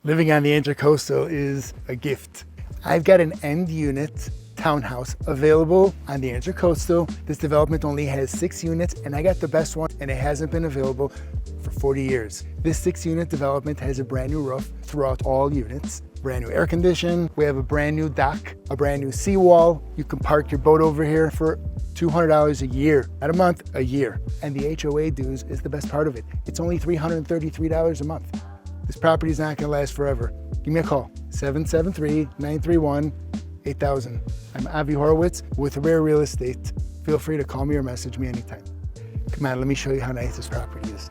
Living on the Intracoastal is a gift. I've got an end unit townhouse available on the Intracoastal. This development only has 6 units and I got the best one and it hasn't been available for 40 years. This 6-unit development has a brand new roof throughout all units, brand new air condition. We have a brand new dock, a brand new seawall. You can park your boat over here for $200 a year, not a month, a year. And the HOA dues is the best part of it. It's only $333 a month. This property is not gonna last forever. Give me a call, 773-931-8000. I'm Avi Horowitz with Rare Real Estate. Feel free to call me or message me anytime. Come on, let me show you how nice this property is.